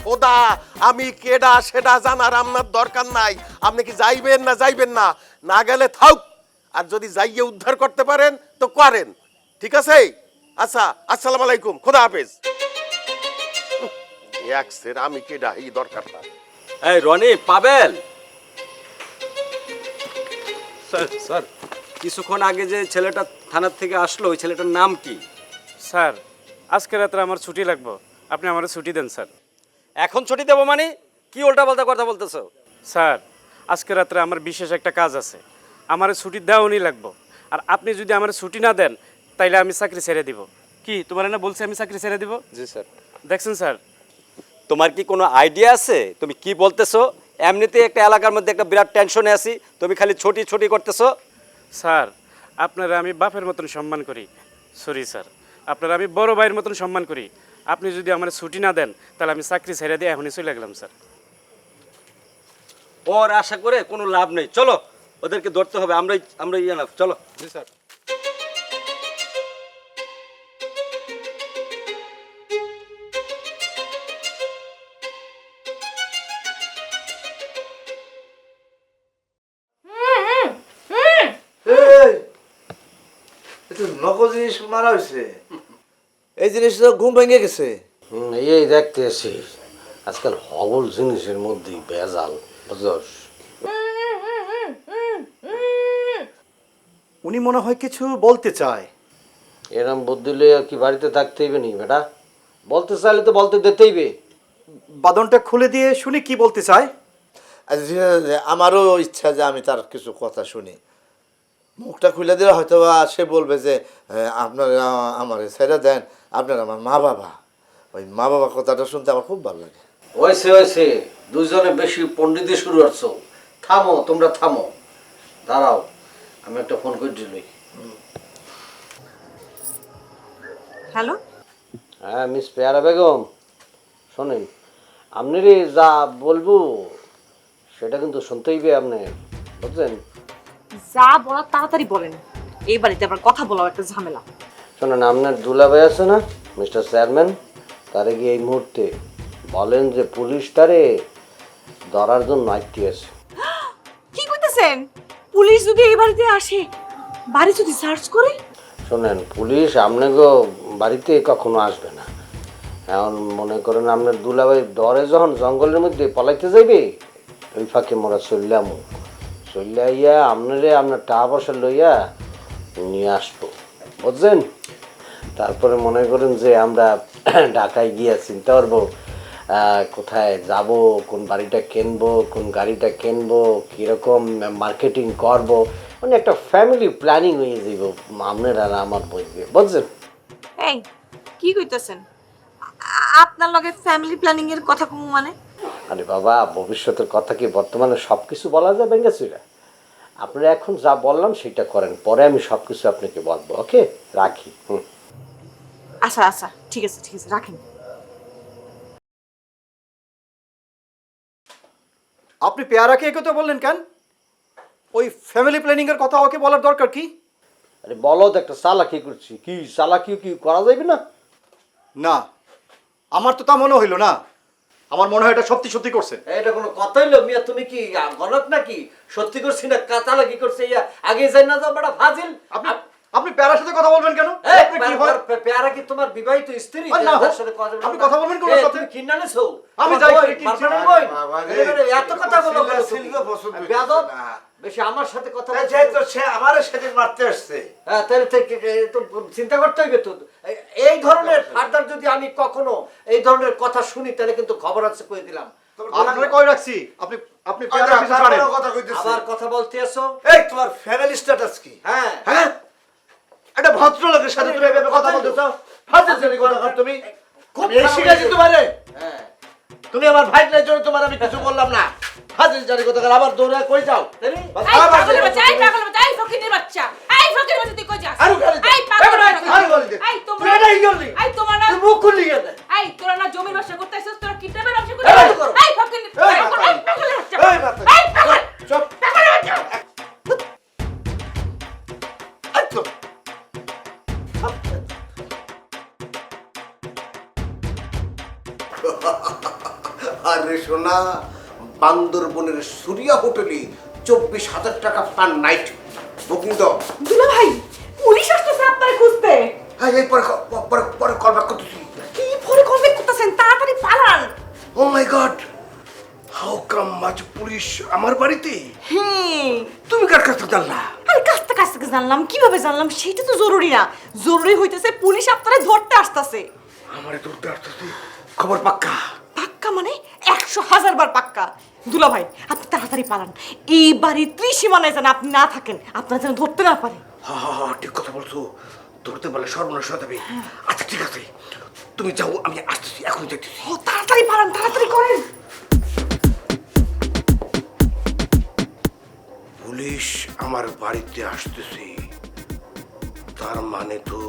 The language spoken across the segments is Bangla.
খোদা, আমি কেডা সেটা জানার আপনার দরকার নাই। আপনি কি যাইবেন না যাইবেন না? না গেলে থাক, আর যদি যাইয়ে উদ্ধার করতে পারেন তো করেন, ঠিক আছে? আচ্ছা, আসসালামু আলাইকুম, খোদা হাফেজ। একসের আমি কেডা এই দরকার না। এই রনি, পাবেল স্যার স্যার কিছুক্ষণ আগে যে ছেলেটা থানার থেকে আসলো, ওই ছেলেটার নাম কি? স্যার আজকে রাত্রে আমার ছুটি লাগবে, আপনি আমার ছুটি দেন স্যার। এখন ছুটি দেবো মানে? কি উল্টাপাল্টা কথা বলতেছো? স্যার আজকে রাত্রে আমার বিশেষ একটা কাজ আছে, আমার ছুটি দেওয়ানি লাগবে। আর আপনি যদি আমার ছুটি না দেন তাইলে আমি চাকরি ছেড়ে দিব। কি তোমার না বলছি আমি চাকরি ছেড়ে দিব? জি স্যার। দেখছেন স্যার? তোমার কি কোনো আইডিয়া আছে তুমি কি বলতেছো? এমনিতে একটা এলাকার মধ্যে একটা বিরাট টেনশনে আছি, তুমি খালি ছুটি ছুটি করতেছো। স্যার আপনারা আমি বাপের মতন সম্মান করি, সরি স্যার, আপনারা আমি বড় ভাইয়ের মতন সম্মান করি। আপনি যদি আমার ছুটি না দেন তাহলে আমি চাকরি ছেড়ে দিয়ে এখনই চলে গেলাম স্যার। ওর আশা করে কোনো লাভ নেই, চলো ওদেরকে ধরতে হবে, আমরা ইয়ে না, চলো। জি স্যার। নকল জিনিস মারা হয়েছে, এই জিনিসটা ঘুম ভেঙে গেছে। এই দেখতেছি আজকাল হবল জিনিসের মধ্যেই ভেজাল, বুঝছস? উনি মনে হয় কিছু বলতে চায়। এরম বুদ্ধি লইয়া আর কি বাড়িতে থাকতে হইবে নি বেটা? বলতে চাইলে তো বলতে দিতেইবে। বাদনটা খুলে দিয়ে শুনি কি বলতে চায়। আমারও ইচ্ছা যে আমি তার কিছু কথা শুনি। মুখটা খুলে দিলে হয়তো সে বলবে যে আপনারা আমার ছেড়ে দেন, আপনারা আমার মা বাবা। ওই মা বাবা কথাটা শুনতে আমার খুব ভালো লাগে। হয়েছে দুজনে বেশি পণ্ডিতি শুরু করছো। থামো, তোমরা থামো, দাঁড়াও, আমি একটা ফোন করে দিলই। হ্যালো, হ্যাঁ মিস পেয়ারা বেগম, শোনেন, আপনারই যা বলবো সেটা কিন্তু শুনতেই হবে আপনি, বুঝলেন? যা বলার তাড়াতাড়ি বলেন, এই বাড়িতে আবার কথা বলাও একটা ঝামেলা। শোনেন, আপনার দুলাভাই আছে না মিস্টার চেয়ারম্যান, তারে গিয়ে এই মুহূর্তে বলেন যে পুলিশ তারে ধরার জন্য আইতে আছে। কি কইতেছেন? পুলিশ যদি এই বাড়িতে আসে, বাড়ি যদি সার্চ করে? শোনেন, পুলিশ আপনাকে বাড়িতে কখনো আসবে না। এখন মনে করেন আপনার দুলাভাই ডরে যখন জঙ্গলের মধ্যে পলাইতে যাইবে, ওই ফাঁকে মোরা চল্লাইয়া আপনার টাকা পয়সা লইয়া নিয়ে আসবো, বুঝছেন? তারপরে মনে করেন যে আমরা ঢাকায় গিয়া চিন্তা করবো কোথায় যাব, কোন বাড়িটা কিনবো, কোন গাড়িটা কিনবো, কীরকম মার্কেটিং করবো, মানে একটা ফ্যামিলি প্ল্যানিং হয়ে যাইব আপনার আর আমার বইবে, বুঝছেন? এই কি কইতেছেন? আপনার লগে ফ্যামিলি প্ল্যানিং এর কথা কম মানে? আরে বাবা, ভবিষ্যতের কথা কি বর্তমানে সব কিছু বলা যায় বেঙ্গাচুরা? আপনারা এখন যা বললাম সেটা করেন, পরে আমি সব কিছু আপনাকে বলবো। ওকে, রাখি। আচ্ছা আচ্ছা, ঠিক আছে রাখেন। আপনি পেয়ারাকে এই কথা বললেন কেন? ওই ফ্যামিলি প্ল্যানিং এর কথা ওকে বলার দরকার কি? আরে বলো তো, একটা চালাকি করছি, কি চালাকি কি করা যাবে না? না, আমার তো তা মনে হইল না। আমার মনে হয় এটা সত্যি সত্যি করছে। এটা কোনো কথা হইলো মিয়া? তুমি কি গলত নাকি? সত্যি করছি না চালাকি করছে, ইয়া আগে যাই না যাও বড় ফাজিল। আপনি পেয়ারার সাথে কথা বলবেন কেন? পেয়ারা কি তোমার বিবাহিত স্ত্রী? আপনি কথা বলবেন কোন সাথে? তুমি কিনা নেছো? আমি যাই এত কথা বলো বেয়াদব, বেশি আমার সাথে কথা বলছো। তো সে আমারে সেদিন মারতে আসছে। হ্যাঁ, তাহলে তো চিন্তা করতে হইবে তো। এই ধরনের ফার্দার যদি আমি কখনো এই ধরনের কথা শুনি তাহলে কিন্তু খবর আছে, কই দিলাম। আপনারে কই রাখছি? আপনি আপনি পেয়ারার পিছনে ছাড়েন। আবার কথা বলতে আসো? এই তোমার ফ্যামিলি স্ট্যাটাস কি? হ্যাঁ হ্যাঁ, একটা ভদ্রলোকের সাথে তুমি এভাবে কথা বলতেছো? ফাজিল জানি কথা কর তুমি। আমি এই শিখাইছি তোমারে? হ্যাঁ, তুমি আমার ভাইটার জন্য তোমার আমি কিছু বললাম না। ফাজিল জানি কথা কর, আবার দৌড়ে কই যাও? এই পাগলের বাচ্চা, এই ফকিরের বাচ্চা, তুই কই যাস? আরো গালি দে। এই পাগলের বাচ্চা, আরো গালি দে। এই তুই এটাই করলি। এই তোমার না, তুই মুখ খুললি কেন? এই তোরা না জমির ব্যবসা করতেছিস, তোরা কিডন্যাপের ব্যবসা এই করতেছিস? করো। এই ফকির, এই এই মাথা। পাগলের বাচ্চা, এই মাথা। এই পাগল, চুপ। পাগলের বাচ্চা। এই চুপ। আরে সোনা, বান্দরবনের সুরিয়া হোটেলে 24,000 টাকা পার নাইট বুকিং দাও। দুলা ভাই পুলিশ আসতেছে আপনারে খুঁজতে। হ্যাঁ, এই পরে কল ব্যাক করতেছি। কি পরে কল ব্যাক করতেছেন? তাড়াতাড়ি পালান। ও মাই গড, হাউ কাম আজ পুলিশ আমার বাড়িতে? হ্যাঁ, তুমি কার কাছে জানলা? আরে কাছতে কাছতে জানলাম, কিভাবে জানলাম সেটা তো জরুরি না। জরুরি হইতেছে পুলিশ আপনারে ধরতে আসতেছে। আমারে ধরতে আসতেছে, খবর পাক্কা? পাক্কা মানে 100,000 বার পাক্কা। দুলা ভাই আপনি তাড়াতাড়ি পালান, এই বাড়ির ত্রিসীমানায় যেন আপনি না থাকেন, আপনারা যেন ধরতে না পারে। হ্যাঁ, ঠিক কথা বলছো, ধরতে পারলে সর্বনাশ হয়ে যাবে। আচ্ছা ঠিক আছে, তুমি যাও, আমি আসতেছি, এখন যাইতেছি। ও তাড়াতাড়ি পালান, তাড়াতাড়ি করেন। পুলিশ আমার বাড়িতে আসতেছে, তার মানে তো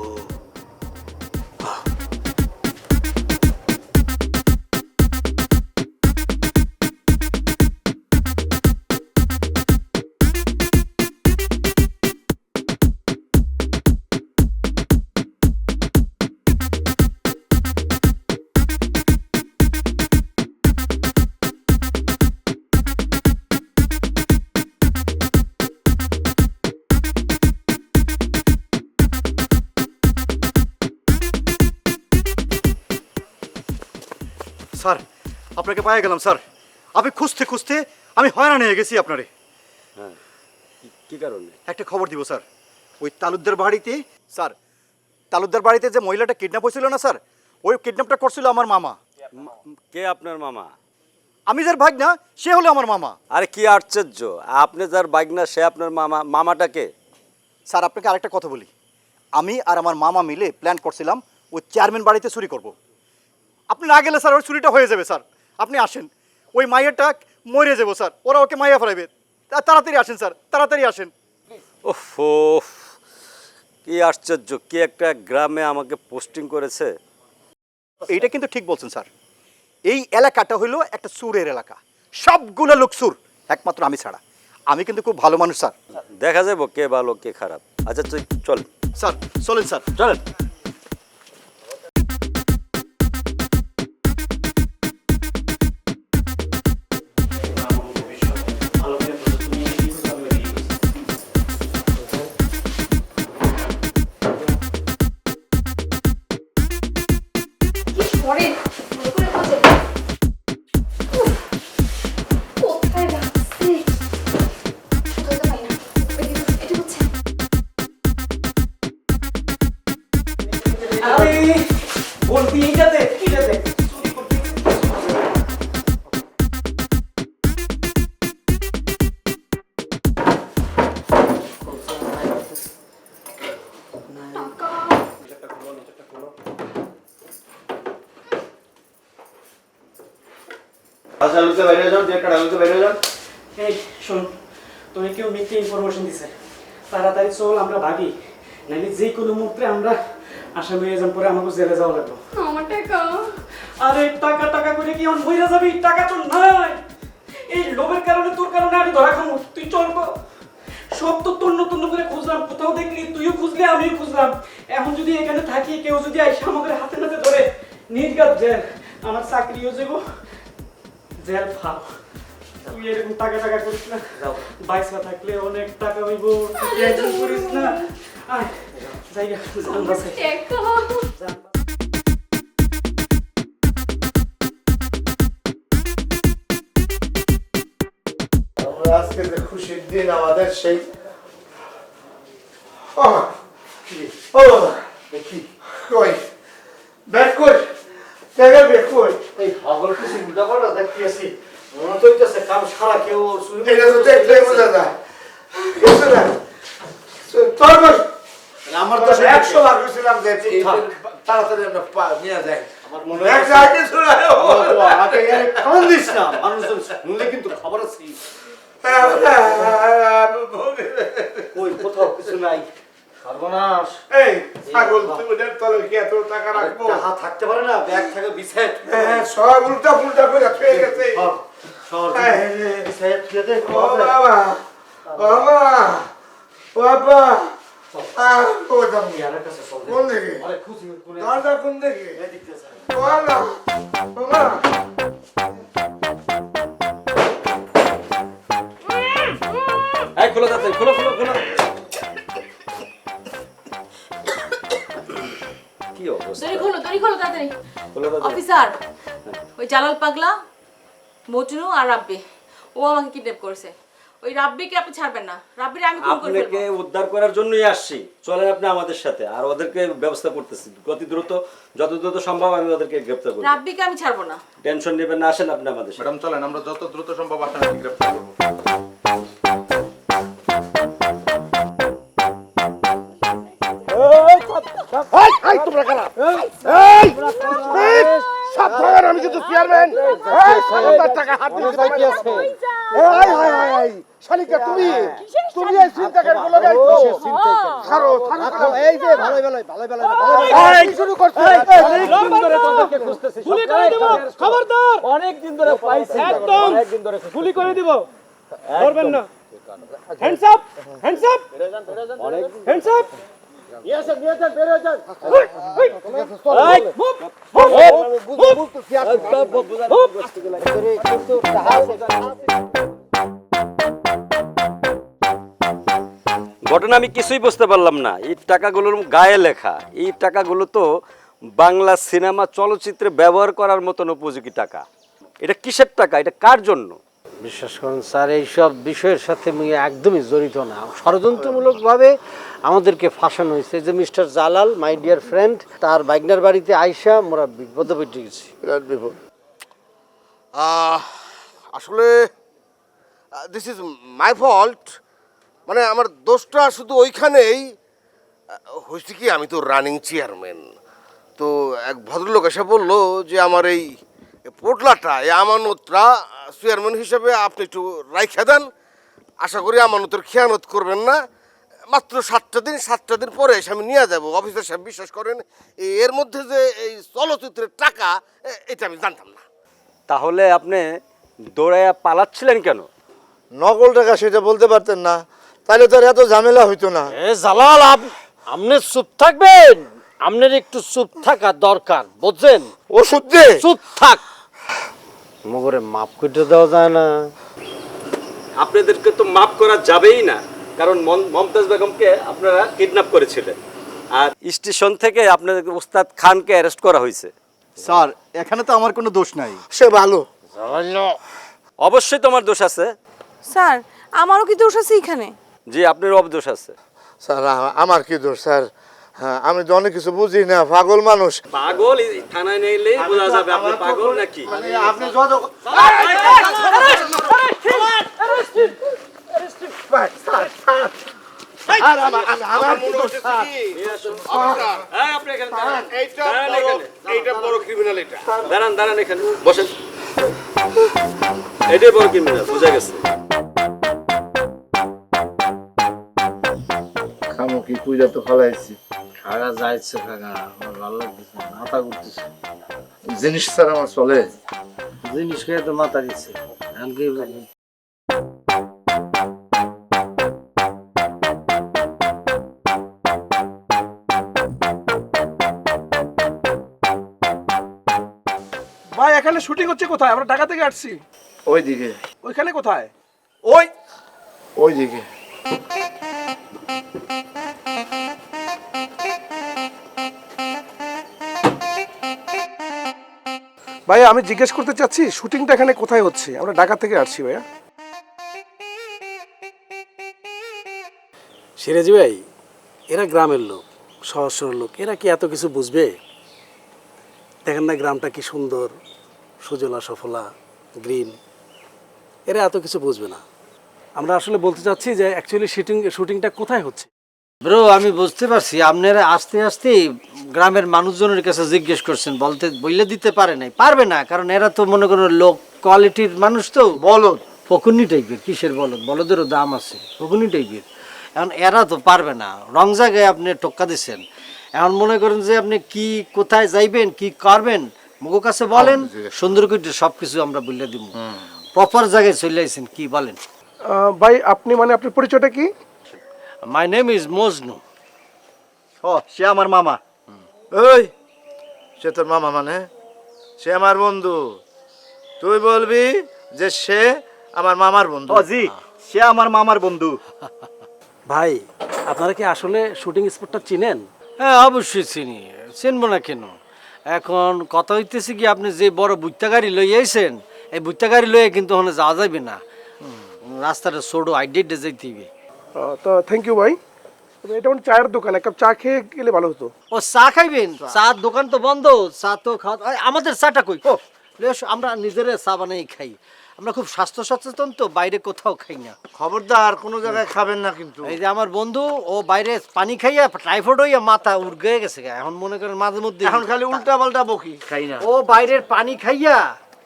স্যার, আপনাকে পায়ে গেলাম স্যার। আপনি খুঁজতে খুঁজতে আমি হয়রান হয়ে গেছি আপনারে। কি কারণে? একটা খবর দিব স্যার। ওই তালুকদার বাড়িতে স্যার, তালুকদার বাড়িতে যে মহিলাটা কিডন্যাপ হয়েছিল না স্যার, ওই কিডন্যাপটা করছিল আমার মামা। কে আপনার মামা? আমি যার ভাগনা সে হলো আমার মামা। আরে কি আশ্চর্য, আপনি যার বাইকনা সে আপনার মামা, মামাটাকে? স্যার আপনাকে আরেকটা কথা বলি, আমি আর আমার মামা মিলে প্ল্যান করছিলাম ওই চেয়ারম্যান বাড়িতে চুরি করব। আপনি না গেলে স্যার ওই চুরিটা হয়ে যাবে স্যার। আপনি আসেন, ওই মাইয়াটা মরে যাবো স্যার, ওরা ওকে মাইয়া ফেলাইবে। তাড়াতাড়ি আসেন স্যার, তাড়াতাড়ি আসেন। ওহো, কি আশ্চর্য, কি একটা গ্রামে আমাকে পোস্টিং করেছে। এইটা কিন্তু ঠিক বলছেন স্যার। এই এলাকাটা হইলো একটা সুরের এলাকা, সবগুলো লোক সুর, একমাত্র আমি ছাড়া। আমি কিন্তু খুব ভালো মানুষ স্যার। দেখা যাবো কে ভালো কে খারাপ। আচ্ছা তুই চল। স্যার চলেন স্যার, চলেন। এই শোন, তোকে কেউ মিথ্যে ইনফরমেশন দিছে, তাড়াতাড়ি চল আমরা ভাগি, নাইলে যে কোনো মুহূর্তে আমরা আসামি হয়ে যাম, পরে আমাকে জেলে যাওয়া লাগবে। আমার টাকা। আরে টাকা টাকা করে কি অন হইয়া যাবি? টাকা তো নাই, এই লোভের কারণে তোর কারণে আমি ধরা খামু। তুই চল তো, সব তো তন্ন তন্ন করে খুঁজলাম, কোথাও দেখলি, তুইও খুঁজলি আমিও খুঁজলাম। এখন যদি এখানে থাকি, কেউ যদি আইসা আমাদের হাতে নাতে ধরে, নির্ঘাত জেল, আমার চাকরিও যাবো, জেল ফাও। তুই এরকম টাকা টাকা করিস না, বাইসা থাকলে অনেক টাকা হইব, তুই টেনশন করিস না। আয় জায়গা জান বাসাই। আজকে যে খুশির দিন আমাদের, সেই দেখি কই ব্যাক কই জায়গা ব্যাক কই। এই পাগল কিছু উল্টা পাল্টা দেখতে আসি, মনে তো হইতেছে কাম সারা কেউ চুরি এটা তো দেখলে বোঝা যায়। কিছু না, তোর বস। আমার তো 100 বার কইছিলাম যে তাড়াতাড়ি আমরা নিয়ে যাই। আমার মনে এক জায়গায় কিছু নাই। আমাকে এর কারণ দিস না, মানুষজন শুনলে কিন্তু খবর আছে। কই কোথাও কিছু নাই, সর্বনাশ। এই ছাগল, তুমি তলে কি এত টাকা রাখবো? টাকা থাকতে পারে না, ব্যাগ থাকে বিছায়। হ্যাঁ, সব উল্টা পুল্টা করে ছুঁয়ে গেছে। বিছায় থুয়ে দে। ও বাবা, ও মা, ও বাবা, ও দাম কোন দিকে? দরজা কোন দিকে? ও না, ও মা। তাড়াতাড়ি অফিসার, ওই জালাল পাগলা, মজনু আর রাব্বি ও আমাকে কিডন্যাপ করেছে। ওই রাব্বিকে আপনি ছাড়বেন না, রাব্বিরে আমি খুন করে আপনাকে ফেলবো। উদ্ধার করার জন্যই আসছি, চলেন আপনি আমাদের সাথে, আর ওদেরকে ব্যবস্থা করতেছি অতি দ্রুত, যত দ্রুত সম্ভব আমি ওদেরকে গ্রেফতার করব। রাব্বিকে আমি ছাড়বো না। টেনশন নেবেন না, আসেন আপনি আমাদের সাথে। ম্যাডাম চলেন, আমরা যত দ্রুত সম্ভব আপনাকে গ্রেফতার করবো। সাবধান, আমি কিন্তু চেয়ারম্যান। টাকা হাত দিলে শালিকা তুমি তুমি এই চিন্তাকার গুলো ছাড়ো ছাড়ো। এই যে ভালোই ভালোই ভালোই ভালোই শুরু করছো। গুলি করে দেব, খবরদার। অনেক দিন ধরে পাইছি, একদম গুলি করে দিব, ধরবেন না। Hands up, hands up, hands up. ঘটনা আমি কিছুই বুঝতে পারলাম না। এই টাকাগুলোর গায়ে লেখা, এই টাকাগুলো তো বাংলা সিনেমা চলচ্চিত্রে ব্যবহার করার মতন উপযোগী টাকা। এটা কিসের টাকা? এটা কার জন্য? বিশ্বাস করুন স্যার, এইসব বিষয়ের সাথে আমি একদমই জড়িত না। ষড়যন্ত্রমূলকভাবে আমাদেরকে ফাঁসানো হয়েছে। যে mister Jalal, my dear friend, তার বাইগনার বাড়িতে আইসা মোরা বিপদে পেটে গেছি। বিরাট বিপদ। আসলে দিস ইজ মাই ফল্ট। মানে আমার দোষটা শুধু ওইখানেই হয়েছে কি, আমি তো রানিং চেয়ারম্যান। তো এক ভদ্রলোক এসে বললো যে আমার এই পোটলাটা, এই আমানতটা চেয়ারম্যান হিসেবে আপনি একটু রাইখা দেন, আশা করি আমানতের খেয়ানত করবেন না। মাত্র 7টা দিন পরে এসে আমি নিয়ে যাবো। অফিসার সাহেব বিশ্বাস করেন, এর মধ্যে যে এই চলচ্চিত্রের টাকা, এটা আমি জানতাম না। তাহলে আপনি দৌড়াইয়া পালাচ্ছিলেন কেন? নকল টাকা সেটা বলতে পারতেন না, তাহলে তো আর এত ঝামেলা হইতো না। এ জালাল, আপনি চুপ থাকবেন? আপনার একটু চুপ থাকা দরকার, বুঝছেন? ওষুধ দে। চুপ থাক। মগরে মাফ করে দেওয়া যায় না? আপনাদেরকে তো মাফ করা যাবেই না, কারণ মমতাজ বেগমকে আপনারা কিডন্যাপ করেছিলেন, আর স্টেশন থেকে আপনাদের উস্তাদ খানকে অ্যারেস্ট করা হয়েছে। স্যার, এখানে তো আমার কোনো দোষ নাই। সে ভালো। অবশ্যই তোমার দোষ আছে। স্যার, আমারও কি দোষ আছে এখানে? জি, আপনারও দোষ আছে। স্যার আমার কি দোষ স্যার? হ্যাঁ, আমি তো অনেক কিছু বুঝি না, পাগল মানুষ। পাগল থানায় নিলেই বোঝা যাবে আপনি পাগল নাকি। আপনি যত এইটা বড় ক্রিমিনাল। এটা দাঁড়ান দাঁড়ান, এখানে বসেন। এটাই বড় ক্রিমিনাল, বোঝা গেছে। খামো কি কুইরা তো ফলাইছি। খাগা যাইছে কাকা, আমার ভালো লাগতেছে, মাথা ঘুরতেছে। জিনিস স্যার আমার চলে। জিনিস খেয়ে তো মাথা দিচ্ছে। এমনকি ভাই, এখানে শুটিং হচ্ছে কোথায়? আমরা ঢাকা থেকে আসছি। ওইদিকে। ওইখানে কোথায়? ওইদিকে। ভাইয়া, আমি জিজ্ঞেস করতে চাচ্ছি শুটিংটা এখানে কোথায় হচ্ছে? আমরা ঢাকা থেকে আসছি ভাইয়া। সিরাজি ভাই, এরা গ্রামের লোক, সহজ সরল লোক, এরা কি এত কিছু বুঝবে? দেখেন না গ্রামটা কি সুন্দর, সুজলা সফলা, গ্রিন। এরা এত কিছু বুঝবে না। আমরা আসলে বলতে চাচ্ছি যে অ্যাকচুয়ালি শুটিংটা কোথায় হচ্ছে। ব্রো, আমি বুঝতে পারছি আপনারা আস্তে আস্তে গ্রামের মানুষজনের কাছে জিজ্ঞেস করছেন, বলে দিতে পারে নাই, পারবে না, কারণ এরা তো মনে করো লোক কোয়ালিটির মানুষ, তো বলদ ফকুনি টাইপের। কিসের বলদ? বলদেরও দাম আছে, ফকুনি টাইপের। এখন এরা তো পারবে না, রং জায়গায় আপনি টোক্কা দিচ্ছেন। এখন মনে করেন যে আপনি কি কোথায় যাইবেন, কি করবেন, মুখের কাছে বলেন, সুন্দর করে সব কিছু আমরা বলে দিব। প্রপার জায়গায় চলে আসছেন, কি বলেন? ভাই, আপনি মানে আপনার পরিচয়টা কি? My name is Majnu. সে আমার মামা। ওই, সে তোর মামা মানে? সে আমার বন্ধু। তুই বলবি যে সে আমার মামার বন্ধু। জি, সে আমার মামার বন্ধু। ভাই, আপনারা কি আসলে শুটিং স্পটটা চিনেন? হ্যাঁ, অবশ্যই চিনি, চিনবো না কেন? এখন কথা হইতেছে কি আপনি যে বড় বুত্তা গাড়ি লই আইছেন এই বুত্তা গাড়ি লইয়ে কিন্তু ওখানে যাওয়া যাবে না রাস্তাটা ছোটো আইডেটে যাইতে হবে তো থ্যাংক ইউ ভাই তবে এটা মানে চায়ের দোকান এক কাপ চা খেয়ে গেলে ভালো হতো ও চা খাইবেন চার দোকান তো বন্ধ চা তো খাওয়া আমাদের চাটা কই ও আমরা নিজেরা চা বানাই খাই আমরা খুব স্বাস্থ্য সচেতন তো বাইরে কোথাও খাই না খবরদার কোনো জায়গায় খাবেন না কিন্তু। এই যে আমার বন্ধু ও বাইরে পানি খাইয়া টাইফয়েড হইয়া মাথা উড়গে গেছে এখন মনে করেন মাঝে মধ্যে এখন খালি উল্টা পাল্টা বকি খাই না। ও বাইরের পানি খাইয়া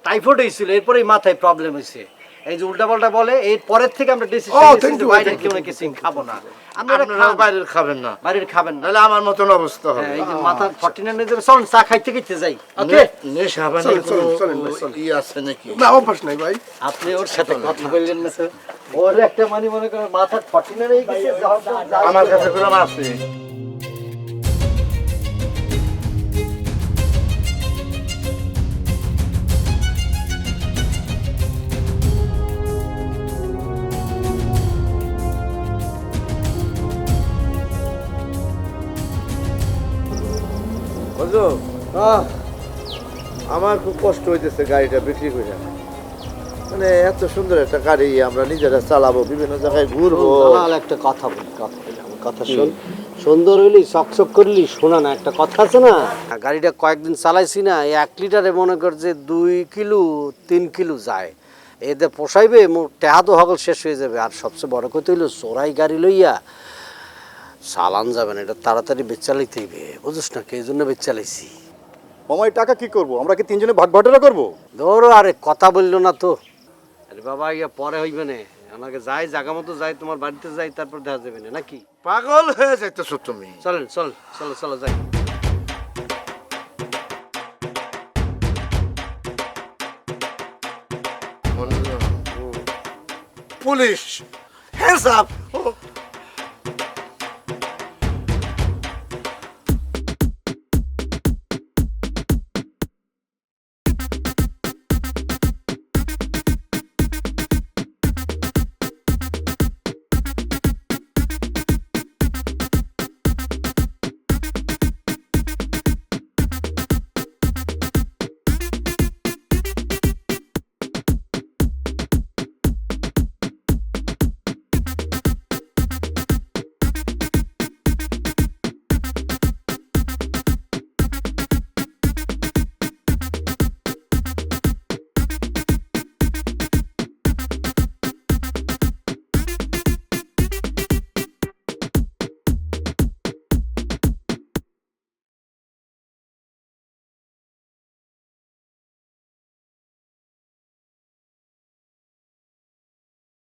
টাইফয়েড হয়েছিল এরপরেই মাথায় প্রবলেম হয়েছে এই যে উল্টা পাল্টা বলে এই পরের থেকে আমরা ডিসিশন thank you, বাইরে thank কেউ নাকি সিং খাবো না আপনারা বাইরের খাবেন না, বাইরের খাবেন না নাহলে আমার মতন অবস্থা হবে। হ্যাঁ, এই যে মাথা 49 নিয়ে যাবে চলুন চা খাইতে খাইতে যাই ওকে নেশা বানি চলেন, চলেন, চলেন ভাই, চলেন। ই আছে নাকি? না অভ্যাস নাই ভাই। আপনি ওর সাথে কথা বললেন না স্যার ওর একটা মানে মনে করেন মাথা 49 হয়ে গেছে আমার কাছে কোনো আছে। বুঝলো? আমার খুব কষ্ট হইতেছে গাড়িটা বিক্রি করে, মানে এত সুন্দর একটা গাড়ি আমরা নিজেরা চালাবো, বিভিন্ন জায়গায় ঘুরবো। একটা কথা বলি আমার কথা শোন সুন্দর হইলি চকচক করলি শোনা না একটা কথা আছে না গাড়িটা কয়েকদিন চালাইছি না 1 লিটারে মনে কর যে 2 কিলো 3 কিলো যায় এতে পোষাইবে মোর টেহা তো হগল শেষ হয়ে যাবে আর সবচেয়ে বড় কথা হইলো চোরাই গাড়ি লইয়া চালান যাবে না এটা তাড়াতাড়ি বেচালাইতে হইবে বুঝিস না কে জন্য বেচালাইছি মামা এই টাকা কি করব? আমরা কি তিনজনে ভাগ বাটোয়ারা করবো? ধরো আরে কথা বললো না তো আরে বাবা ইয়া পরে হইবে না আমাকে যাই জায়গা মতো যাই তোমার বাড়িতে যাই তারপর দেখা যাবে না নাকি পাগল হয়ে যাইতেছো তুমি। চলেন চলো চলো যাই পুলিশ হ্যান্ডস আপ।